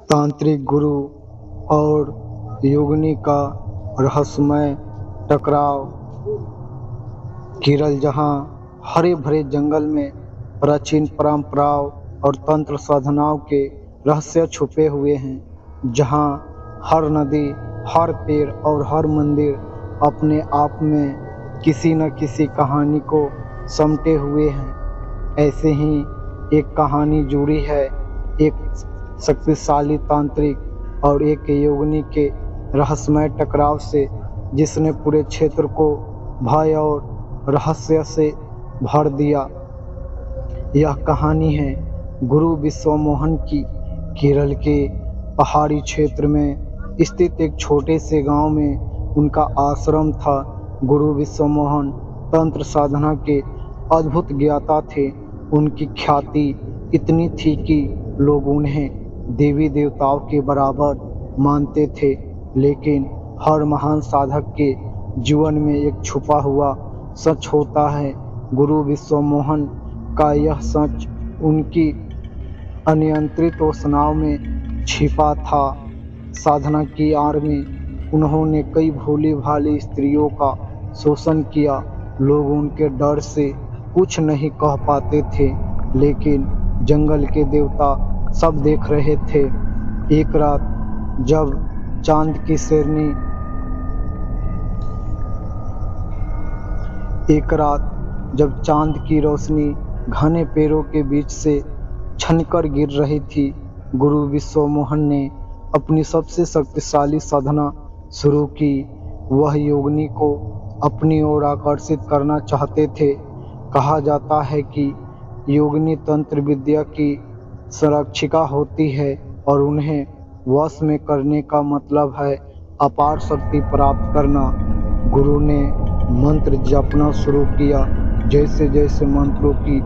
तांत्रिक गुरु और योगिनी का रहस्यमय टकराव। केरल, जहाँ हरे भरे जंगल में प्राचीन परंपराओं और तंत्र साधनाओं के रहस्य छुपे हुए हैं, जहाँ हर नदी, हर पेड़ और हर मंदिर अपने आप में किसी न किसी कहानी को समेटे हुए हैं। ऐसे ही एक कहानी जुड़ी है एक शक्तिशाली तांत्रिक और एक योगिनी के रहस्यमय टकराव से, जिसने पूरे क्षेत्र को भय और रहस्य से भर दिया। यह कहानी है गुरु विश्वमोहन की। केरल के पहाड़ी क्षेत्र में स्थित एक छोटे से गांव में उनका आश्रम था। गुरु विश्वमोहन तंत्र साधना के अद्भुत ज्ञाता थे। उनकी ख्याति इतनी थी कि लोग उन्हें देवी देवताओं के बराबर मानते थे। लेकिन हर महान साधक के जीवन में एक छुपा हुआ सच होता है। गुरु विश्वमोहन का यह सच उनकी अनियंत्रित वासनाओं में छिपा था। साधना की आड़ में उन्होंने कई भोली भाली स्त्रियों का शोषण किया। लोग उनके डर से कुछ नहीं कह पाते थे, लेकिन जंगल के देवता सब देख रहे थे। एक रात जब चांद की रोशनी घने पेड़ों के बीच से छनकर गिर रही थी, गुरु विश्वमोहन ने अपनी सबसे शक्तिशाली साधना शुरू की। वह योगिनी को अपनी ओर आकर्षित करना चाहते थे। कहा जाता है कि योगिनी तंत्र विद्या की संरक्षिका होती है और उन्हें वश में करने का मतलब है अपार शक्ति प्राप्त करना। गुरु ने मंत्र जपना शुरू किया। जैसे जैसे मंत्रों की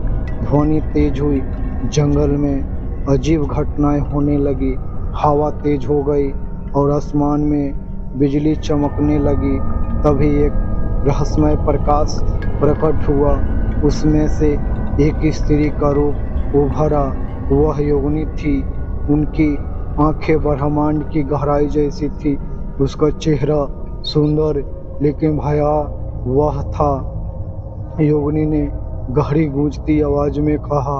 ध्वनि तेज हुई, जंगल में अजीब घटनाएं होने लगी। हवा तेज हो गई और आसमान में बिजली चमकने लगी। तभी एक रहस्यमय प्रकाश प्रकट हुआ। उसमें से एक स्त्री का रूप उभरा। वह योगिनी थी। उनकी आंखें ब्रह्मांड की गहराई जैसी थी। उसका चेहरा सुंदर लेकिन भयावह था। योगिनी ने गहरी गूंजती आवाज में कहा,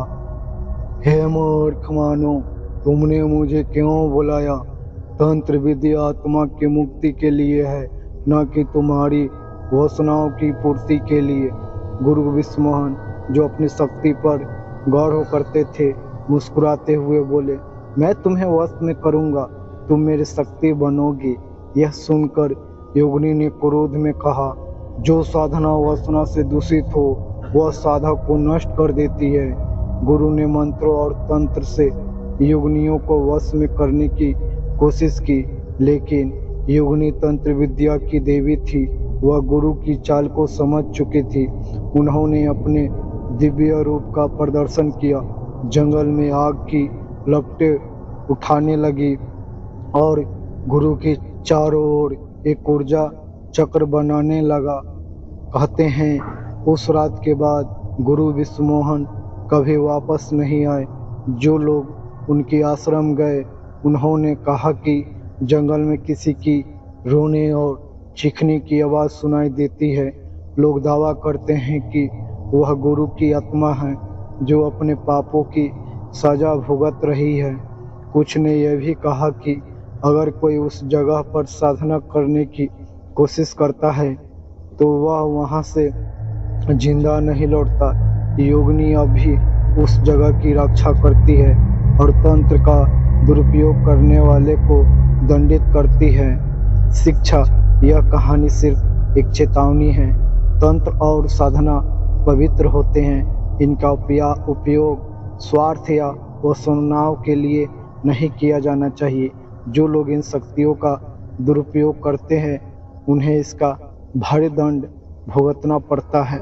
हे मूर्ख मानो, तुमने मुझे क्यों बुलाया? तंत्र विद्या आत्मा की मुक्ति के लिए है, न कि तुम्हारी वासनाओं की पूर्ति के लिए। गुरु विश्वमोहन, जो अपनी शक्ति पर गौरव करते थे, मुस्कुराते हुए बोले, मैं तुम्हें वश में करूंगा, तुम मेरी शक्ति बनोगी। यह सुनकर योगिनी ने क्रोध में कहा, जो साधना वासना से दूषित हो वह साधक को नष्ट कर देती है। गुरु ने मंत्रों और तंत्र से योगिनियों को वश में करने की कोशिश की, लेकिन योगिनी तंत्र विद्या की देवी थी। वह गुरु की चाल को समझ चुकी थी। उन्होंने अपने दिव्य रूप का प्रदर्शन किया। जंगल में आग की लपटें उठाने लगी और गुरु के चारों ओर एक ऊर्जा चक्र बनाने लगा। कहते हैं उस रात के बाद गुरु विश्वमोहन कभी वापस नहीं आए। जो लोग उनके आश्रम गए, उन्होंने कहा कि जंगल में किसी की रोने और चीखने की आवाज़ सुनाई देती है। लोग दावा करते हैं कि वह गुरु की आत्मा है, जो अपने पापों की सजा भुगत रही है। कुछ ने यह भी कहा कि अगर कोई उस जगह पर साधना करने की कोशिश करता है तो वह वहां से जिंदा नहीं लौटता। योगिनी अभी उस जगह की रक्षा करती है और तंत्र का दुरुपयोग करने वाले को दंडित करती है। शिक्षा, यह कहानी सिर्फ एक चेतावनी है। तंत्र और साधना पवित्र होते हैं। इनका उपयोग स्वार्थ या वासनाओं के लिए नहीं किया जाना चाहिए। जो लोग इन शक्तियों का दुरुपयोग करते हैं, उन्हें इसका भारी दंड भुगतना पड़ता है।